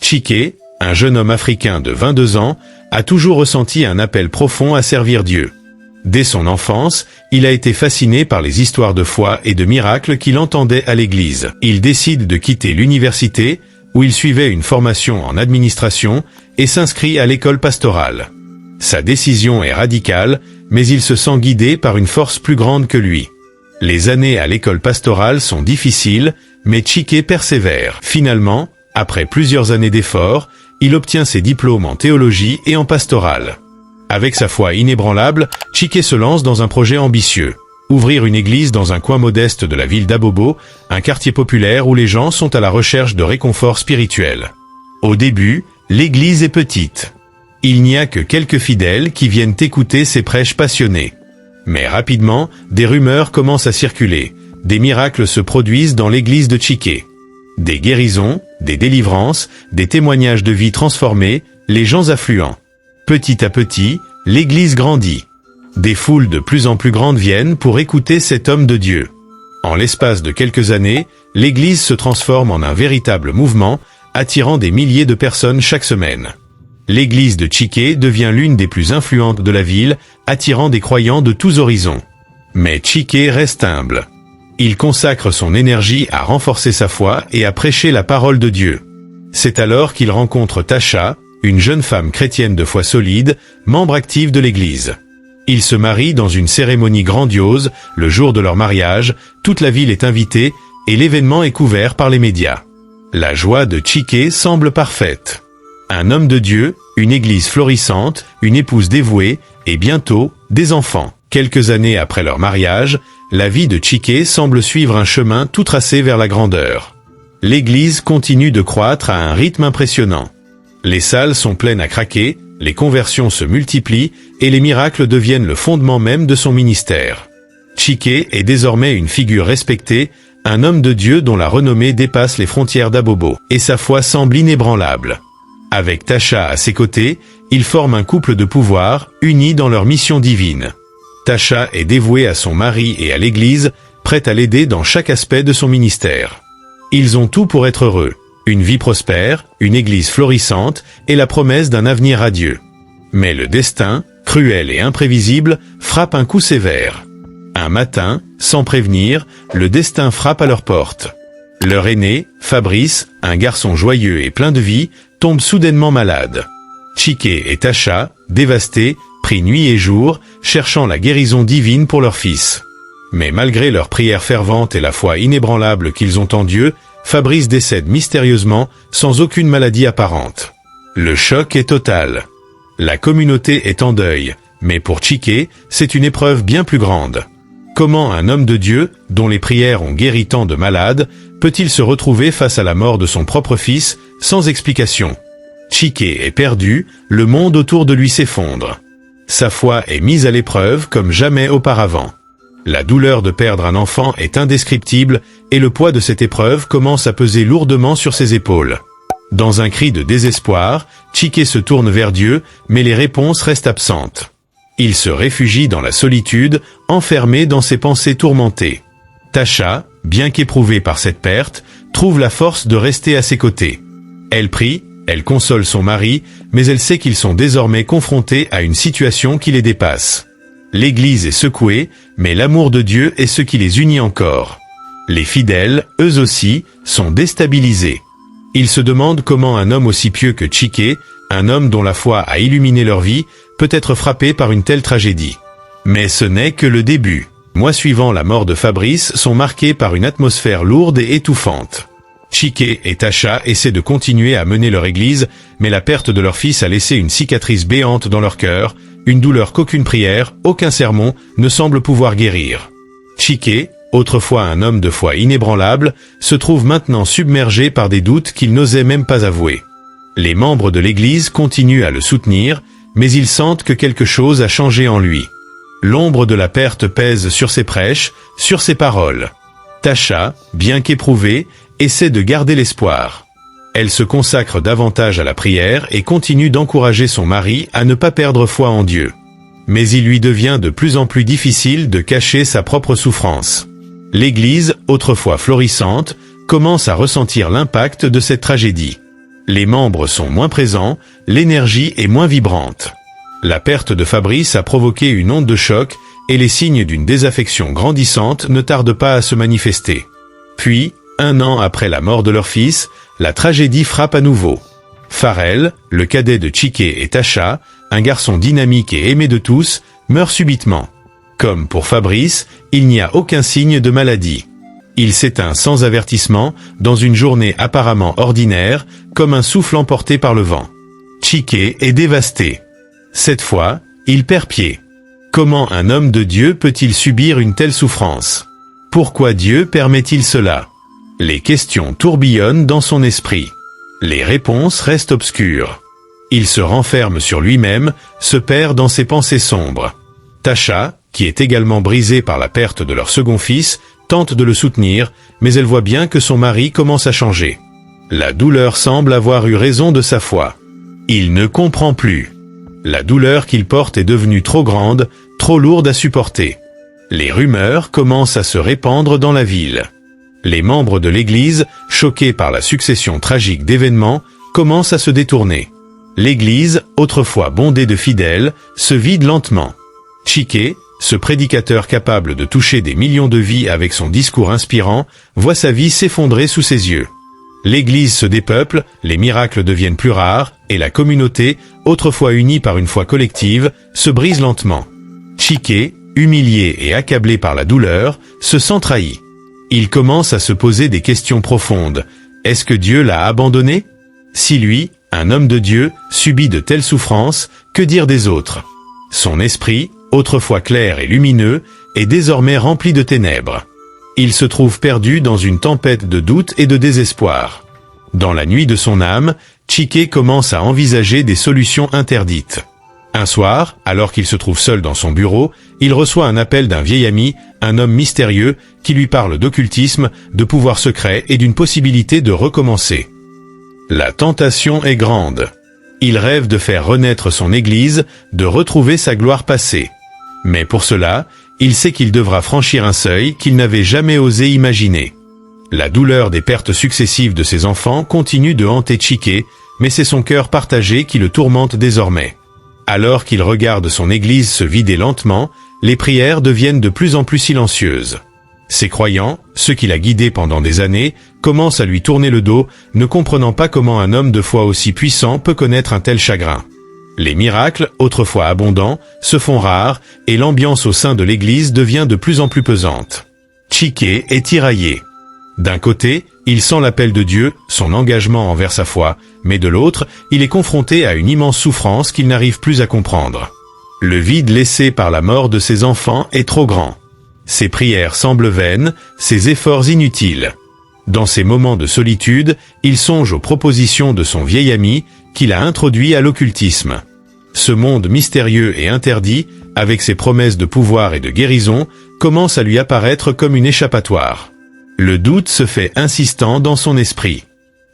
Chike, un jeune homme africain de 22 ans, a toujours ressenti un appel profond à servir Dieu. Dès son enfance, il a été fasciné par les histoires de foi et de miracles qu'il entendait à l'église. Il décide de quitter l'université, où il suivait une formation en administration, et s'inscrit à l'école pastorale. Sa décision est radicale, mais il se sent guidé par une force plus grande que lui. Les années à l'école pastorale sont difficiles, mais Chike persévère. Finalement, après plusieurs années d'efforts, il obtient ses diplômes en théologie et en pastorale. Avec sa foi inébranlable, Chike se lance dans un projet ambitieux. Ouvrir une église dans un coin modeste de la ville d'Abobo, un quartier populaire où les gens sont à la recherche de réconfort spirituel. Au début, l'église est petite. Il n'y a que quelques fidèles qui viennent écouter ses prêches passionnés. Mais rapidement, des rumeurs commencent à circuler. Des miracles se produisent dans l'église de Chike. Des guérisons, des délivrances, des témoignages de vie transformées, les gens affluent. Petit à petit, l'église grandit. Des foules de plus en plus grandes viennent pour écouter cet homme de Dieu. En l'espace de quelques années, l'église se transforme en un véritable mouvement, attirant des milliers de personnes chaque semaine. L'église de Chike devient l'une des plus influentes de la ville, attirant des croyants de tous horizons. Mais Chike reste humble. Il consacre son énergie à renforcer sa foi et à prêcher la parole de Dieu. C'est alors qu'il rencontre Tasha, une jeune femme chrétienne de foi solide, membre active de l'église. Ils se marient dans une cérémonie grandiose. Le jour de leur mariage, toute la ville est invitée et l'événement est couvert par les médias. La joie de Chike semble parfaite. Un homme de Dieu, une église florissante, une épouse dévouée et bientôt des enfants. Quelques années après leur mariage, la vie de Chike semble suivre un chemin tout tracé vers la grandeur. L'église continue de croître à un rythme impressionnant. Les salles sont pleines à craquer, les conversions se multiplient et les miracles deviennent le fondement même de son ministère. Chike est désormais une figure respectée, un homme de Dieu dont la renommée dépasse les frontières d'Abobo, et sa foi semble inébranlable. Avec Tasha à ses côtés, ils forment un couple de pouvoir, unis dans leur mission divine. Tasha est dévouée à son mari et à l'église, prête à l'aider dans chaque aspect de son ministère. Ils ont tout pour être heureux. Une vie prospère, une église florissante et la promesse d'un avenir radieux. Mais le destin, cruel et imprévisible, frappe un coup sévère. Un matin, sans prévenir, le destin frappe à leur porte. Leur aîné, Fabrice, un garçon joyeux et plein de vie, tombe soudainement malade. Chike et Tasha, dévastés, prient nuit et jour, cherchant la guérison divine pour leur fils. Mais malgré leurs prières ferventes et la foi inébranlable qu'ils ont en Dieu, Fabrice décède mystérieusement, sans aucune maladie apparente. Le choc est total. La communauté est en deuil, mais pour Chike, c'est une épreuve bien plus grande. Comment un homme de Dieu, dont les prières ont guéri tant de malades, peut-il se retrouver face à la mort de son propre fils, sans explication? Chike est perdu, le monde autour de lui s'effondre. Sa foi est mise à l'épreuve comme jamais auparavant. La douleur de perdre un enfant est indescriptible et le poids de cette épreuve commence à peser lourdement sur ses épaules. Dans un cri de désespoir, Chike se tourne vers Dieu, mais les réponses restent absentes. Il se réfugie dans la solitude, enfermé dans ses pensées tourmentées. Tasha, bien qu'éprouvée par cette perte, trouve la force de rester à ses côtés. Elle prie, elle console son mari, mais elle sait qu'ils sont désormais confrontés à une situation qui les dépasse. L'Église est secouée, mais l'amour de Dieu est ce qui les unit encore. Les fidèles, eux aussi, sont déstabilisés. Ils se demandent comment un homme aussi pieux que Chike, un homme dont la foi a illuminé leur vie, peut être frappé par une telle tragédie. Mais ce n'est que le début. Mois suivant la mort de Fabrice sont marqués par une atmosphère lourde et étouffante. Chike et Tasha essaient de continuer à mener leur église, mais la perte de leur fils a laissé une cicatrice béante dans leur cœur, une douleur qu'aucune prière, aucun sermon ne semble pouvoir guérir. Chike, autrefois un homme de foi inébranlable, se trouve maintenant submergé par des doutes qu'il n'osait même pas avouer. Les membres de l'église continuent à le soutenir, mais ils sentent que quelque chose a changé en lui. L'ombre de la perte pèse sur ses prêches, sur ses paroles. Tasha, bien qu'éprouvée, essaie de garder l'espoir. Elle se consacre davantage à la prière et continue d'encourager son mari à ne pas perdre foi en Dieu. Mais il lui devient de plus en plus difficile de cacher sa propre souffrance. L'Église, autrefois florissante, commence à ressentir l'impact de cette tragédie. Les membres sont moins présents, l'énergie est moins vibrante. La perte de Fabrice a provoqué une onde de choc et les signes d'une désaffection grandissante ne tardent pas à se manifester. Puis, 1 an après la mort de leur fils, la tragédie frappe à nouveau. Pharrell, le cadet de Chiqué et Tasha, un garçon dynamique et aimé de tous, meurt subitement. Comme pour Fabrice, il n'y a aucun signe de maladie. Il s'éteint sans avertissement, dans une journée apparemment ordinaire, comme un souffle emporté par le vent. Chiqué est dévasté. Cette fois, il perd pied. Comment un homme de Dieu peut-il subir une telle souffrance? Pourquoi Dieu permet-il cela? Les questions tourbillonnent dans son esprit. Les réponses restent obscures. Il se renferme sur lui-même, se perd dans ses pensées sombres. Tasha, qui est également brisée par la perte de leur second fils, tente de le soutenir, mais elle voit bien que son mari commence à changer. La douleur semble avoir eu raison de sa foi. Il ne comprend plus. La douleur qu'il porte est devenue trop grande, trop lourde à supporter. Les rumeurs commencent à se répandre dans la ville. Les membres de l'Église, choqués par la succession tragique d'événements, commencent à se détourner. L'Église, autrefois bondée de fidèles, se vide lentement. Chiqué, ce prédicateur capable de toucher des millions de vies avec son discours inspirant, voit sa vie s'effondrer sous ses yeux. L'Église se dépeuple, les miracles deviennent plus rares, et la communauté, autrefois unie par une foi collective, se brise lentement. Chiqué, humilié et accablé par la douleur, se sent trahi. Il commence à se poser des questions profondes. Est-ce que Dieu l'a abandonné? Si lui, un homme de Dieu, subit de telles souffrances, que dire des autres? Son esprit, autrefois clair et lumineux, est désormais rempli de ténèbres. Il se trouve perdu dans une tempête de doute et de désespoir. Dans la nuit de son âme, Chiqué commence à envisager des solutions interdites. Un soir, alors qu'il se trouve seul dans son bureau, il reçoit un appel d'un vieil ami, un homme mystérieux, qui lui parle d'occultisme, de pouvoirs secrets et d'une possibilité de recommencer. La tentation est grande. Il rêve de faire renaître son église, de retrouver sa gloire passée. Mais pour cela, il sait qu'il devra franchir un seuil qu'il n'avait jamais osé imaginer. La douleur des pertes successives de ses enfants continue de hanter Chiqué, mais c'est son cœur partagé qui le tourmente désormais. Alors qu'il regarde son église se vider lentement, les prières deviennent de plus en plus silencieuses. Ses croyants, ceux qu'il a guidés pendant des années, commencent à lui tourner le dos, ne comprenant pas comment un homme de foi aussi puissant peut connaître un tel chagrin. Les miracles, autrefois abondants, se font rares, et l'ambiance au sein de l'église devient de plus en plus pesante. Chiqué est tiraillé. D'un côté, il sent l'appel de Dieu, son engagement envers sa foi, mais de l'autre, il est confronté à une immense souffrance qu'il n'arrive plus à comprendre. Le vide laissé par la mort de ses enfants est trop grand. Ses prières semblent vaines, ses efforts inutiles. Dans ces moments de solitude, il songe aux propositions de son vieil ami, qu'il a introduit à l'occultisme. Ce monde mystérieux et interdit, avec ses promesses de pouvoir et de guérison, commence à lui apparaître comme une échappatoire. Le doute se fait insistant dans son esprit.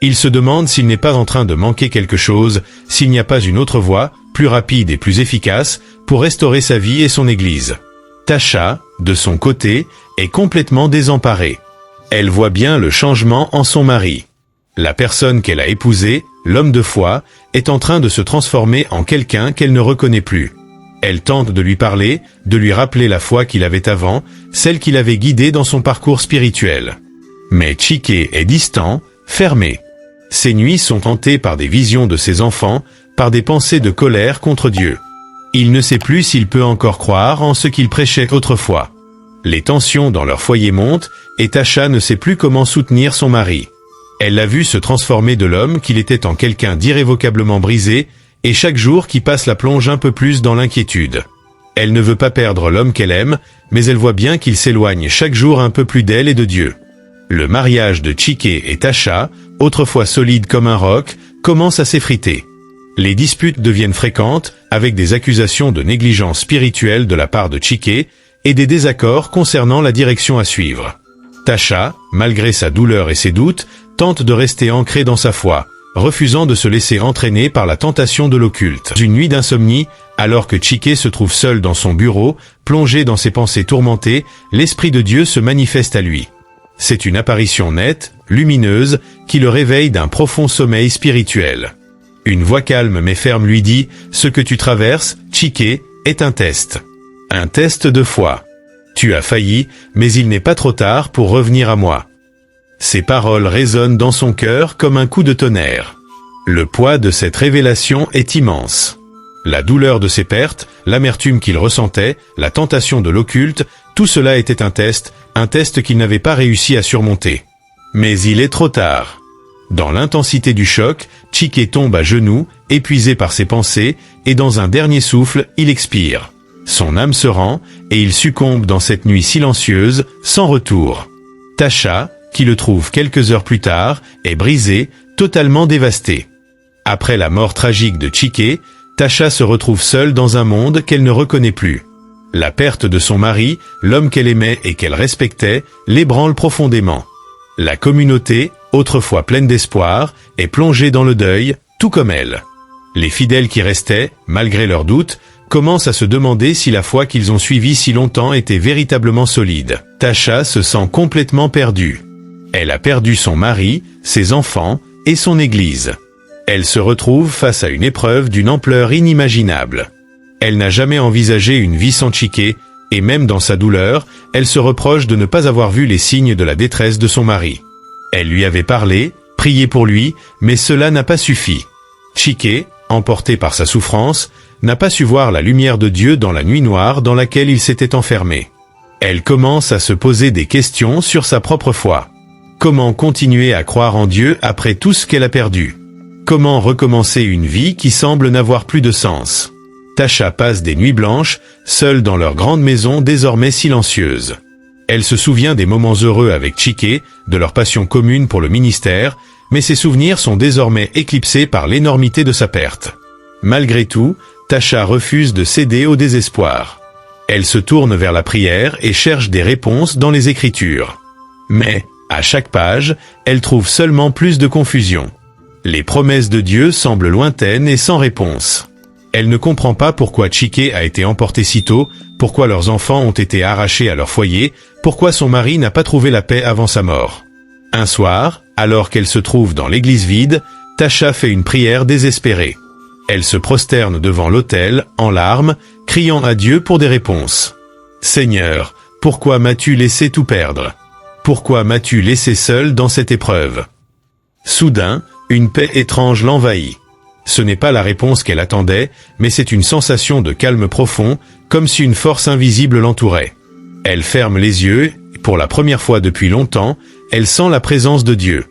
Il se demande s'il n'est pas en train de manquer quelque chose, s'il n'y a pas une autre voie, plus rapide et plus efficace, pour restaurer sa vie et son église. Tasha, de son côté, est complètement désemparée. Elle voit bien le changement en son mari. La personne qu'elle a épousée, l'homme de foi, est en train de se transformer en quelqu'un qu'elle ne reconnaît plus. Elle tente de lui parler, de lui rappeler la foi qu'il avait avant, celle qui l'avait guidé dans son parcours spirituel. Mais Chiqué est distant, fermé. Ses nuits sont hantées par des visions de ses enfants, par des pensées de colère contre Dieu. Il ne sait plus s'il peut encore croire en ce qu'il prêchait autrefois. Les tensions dans leur foyer montent, et Tasha ne sait plus comment soutenir son mari. Elle l'a vu se transformer de l'homme qu'il était en quelqu'un d'irrévocablement brisé, et chaque jour qui passe la plonge un peu plus dans l'inquiétude. Elle ne veut pas perdre l'homme qu'elle aime, mais elle voit bien qu'il s'éloigne chaque jour un peu plus d'elle et de Dieu. Le mariage de Chiqué et Tasha, autrefois solide comme un roc, commence à s'effriter. Les disputes deviennent fréquentes, avec des accusations de négligence spirituelle de la part de Chiqué, et des désaccords concernant la direction à suivre. Tasha, malgré sa douleur et ses doutes, tente de rester ancrée dans sa foi, refusant de se laisser entraîner par la tentation de l'occulte. Une nuit d'insomnie, alors que Chiqué se trouve seul dans son bureau, plongé dans ses pensées tourmentées, l'Esprit de Dieu se manifeste à lui. C'est une apparition nette, lumineuse, qui le réveille d'un profond sommeil spirituel. Une voix calme mais ferme lui dit « Ce que tu traverses, Chike, est un test. Un test de foi. Tu as failli, mais il n'est pas trop tard pour revenir à moi. » Ces paroles résonnent dans son cœur comme un coup de tonnerre. Le poids de cette révélation est immense. La douleur de ses pertes, l'amertume qu'il ressentait, la tentation de l'occulte, tout cela était un test qu'il n'avait pas réussi à surmonter. Mais il est trop tard. Dans l'intensité du choc, Chike tombe à genoux, épuisé par ses pensées, et dans un dernier souffle, il expire. Son âme se rend, et il succombe dans cette nuit silencieuse, sans retour. Tasha, qui le trouve quelques heures plus tard, est brisée, totalement dévastée. Après la mort tragique de Chike, Tasha se retrouve seule dans un monde qu'elle ne reconnaît plus. La perte de son mari, l'homme qu'elle aimait et qu'elle respectait, l'ébranle profondément. La communauté, autrefois pleine d'espoir, est plongée dans le deuil, tout comme elle. Les fidèles qui restaient, malgré leurs doutes, commencent à se demander si la foi qu'ils ont suivie si longtemps était véritablement solide. Tasha se sent complètement perdue. Elle a perdu son mari, ses enfants et son église. Elle se retrouve face à une épreuve d'une ampleur inimaginable. Elle n'a jamais envisagé une vie sans Chike, et même dans sa douleur, elle se reproche de ne pas avoir vu les signes de la détresse de son mari. Elle lui avait parlé, prié pour lui, mais cela n'a pas suffi. Chike, emporté par sa souffrance, n'a pas su voir la lumière de Dieu dans la nuit noire dans laquelle il s'était enfermé. Elle commence à se poser des questions sur sa propre foi. Comment continuer à croire en Dieu après tout ce qu'elle a perdu? Comment recommencer une vie qui semble n'avoir plus de sens? Tasha passe des nuits blanches, seule dans leur grande maison désormais silencieuse. Elle se souvient des moments heureux avec Chike, de leur passion commune pour le ministère, mais ses souvenirs sont désormais éclipsés par l'énormité de sa perte. Malgré tout, Tasha refuse de céder au désespoir. Elle se tourne vers la prière et cherche des réponses dans les Écritures. Mais, à chaque page, elle trouve seulement plus de confusion. Les promesses de Dieu semblent lointaines et sans réponse. Elle ne comprend pas pourquoi Chike a été emporté si tôt, pourquoi leurs enfants ont été arrachés à leur foyer, pourquoi son mari n'a pas trouvé la paix avant sa mort. Un soir, alors qu'elle se trouve dans l'église vide, Tasha fait une prière désespérée. Elle se prosterne devant l'autel, en larmes, criant à Dieu pour des réponses. « Seigneur, pourquoi m'as-tu laissé tout perdre? Pourquoi m'as-tu laissé seule dans cette épreuve ?» Soudain, une paix étrange l'envahit. Ce n'est pas la réponse qu'elle attendait, mais c'est une sensation de calme profond, comme si une force invisible l'entourait. Elle ferme les yeux, et pour la première fois depuis longtemps, elle sent la présence de Dieu.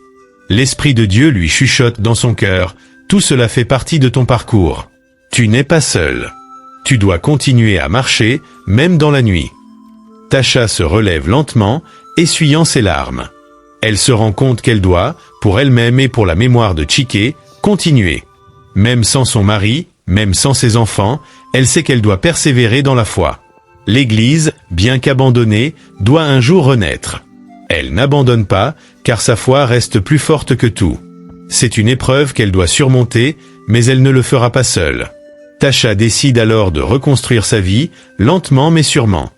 L'Esprit de Dieu lui chuchote dans son cœur, « Tout cela fait partie de ton parcours. Tu n'es pas seul. Tu dois continuer à marcher, même dans la nuit. » Tasha se relève lentement, essuyant ses larmes. Elle se rend compte qu'elle doit, pour elle-même et pour la mémoire de Chike, continuer. Même sans son mari, même sans ses enfants, elle sait qu'elle doit persévérer dans la foi. L'Église, bien qu'abandonnée, doit un jour renaître. Elle n'abandonne pas, car sa foi reste plus forte que tout. C'est une épreuve qu'elle doit surmonter, mais elle ne le fera pas seule. Tasha décide alors de reconstruire sa vie, lentement mais sûrement.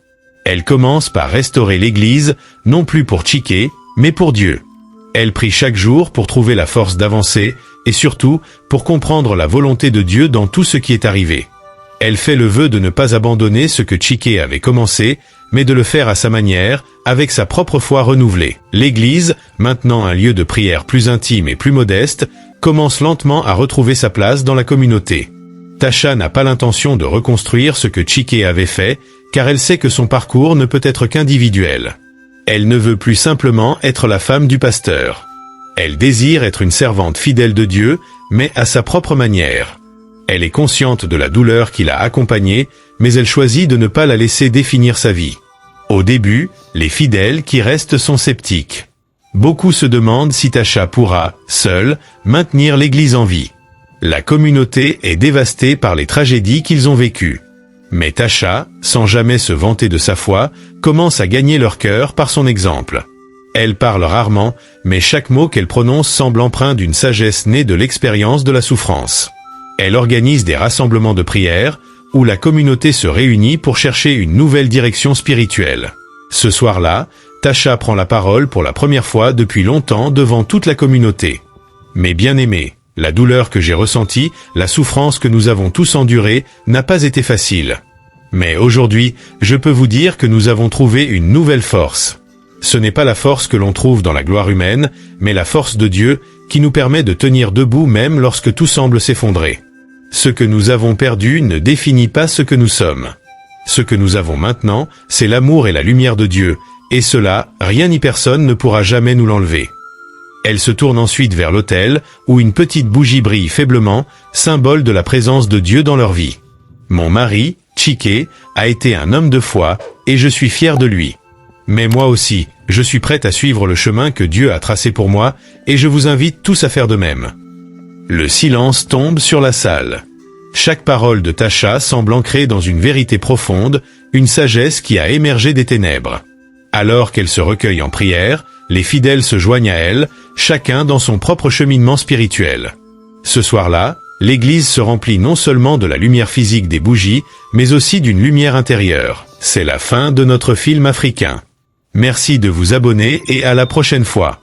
Elle commence par restaurer l'Église, non plus pour Chike, mais pour Dieu. Elle prie chaque jour pour trouver la force d'avancer, et surtout, pour comprendre la volonté de Dieu dans tout ce qui est arrivé. Elle fait le vœu de ne pas abandonner ce que Chike avait commencé, mais de le faire à sa manière, avec sa propre foi renouvelée. L'Église, maintenant un lieu de prière plus intime et plus modeste, commence lentement à retrouver sa place dans la communauté. Tasha n'a pas l'intention de reconstruire ce que Chike avait fait, car elle sait que son parcours ne peut être qu'individuel. Elle ne veut plus simplement être la femme du pasteur. Elle désire être une servante fidèle de Dieu, mais à sa propre manière. Elle est consciente de la douleur qui l'a accompagnée, mais elle choisit de ne pas la laisser définir sa vie. Au début, les fidèles qui restent sont sceptiques. Beaucoup se demandent si Tasha pourra, seule, maintenir l'Église en vie. La communauté est dévastée par les tragédies qu'ils ont vécues. Mais Tasha, sans jamais se vanter de sa foi, commence à gagner leur cœur par son exemple. Elle parle rarement, mais chaque mot qu'elle prononce semble empreint d'une sagesse née de l'expérience de la souffrance. Elle organise des rassemblements de prière, où la communauté se réunit pour chercher une nouvelle direction spirituelle. Ce soir-là, Tasha prend la parole pour la première fois depuis longtemps devant toute la communauté. Mes bien-aimés, la douleur que j'ai ressentie, la souffrance que nous avons tous endurée, n'a pas été facile. Mais aujourd'hui, je peux vous dire que nous avons trouvé une nouvelle force. Ce n'est pas la force que l'on trouve dans la gloire humaine, mais la force de Dieu qui nous permet de tenir debout même lorsque tout semble s'effondrer. Ce que nous avons perdu ne définit pas ce que nous sommes. Ce que nous avons maintenant, c'est l'amour et la lumière de Dieu, et cela, rien ni personne ne pourra jamais nous l'enlever. Elle se tourne ensuite vers l'autel, où une petite bougie brille faiblement, symbole de la présence de Dieu dans leur vie. Mon mari, Chike, a été un homme de foi, et je suis fier de lui. Mais moi aussi, je suis prête à suivre le chemin que Dieu a tracé pour moi, et je vous invite tous à faire de même. Le silence tombe sur la salle. Chaque parole de Tasha semble ancrée dans une vérité profonde, une sagesse qui a émergé des ténèbres. Alors qu'elle se recueille en prière, les fidèles se joignent à elle, chacun dans son propre cheminement spirituel. Ce soir-là, l'église se remplit non seulement de la lumière physique des bougies, mais aussi d'une lumière intérieure. C'est la fin de notre film africain. Merci de vous abonner et à la prochaine fois.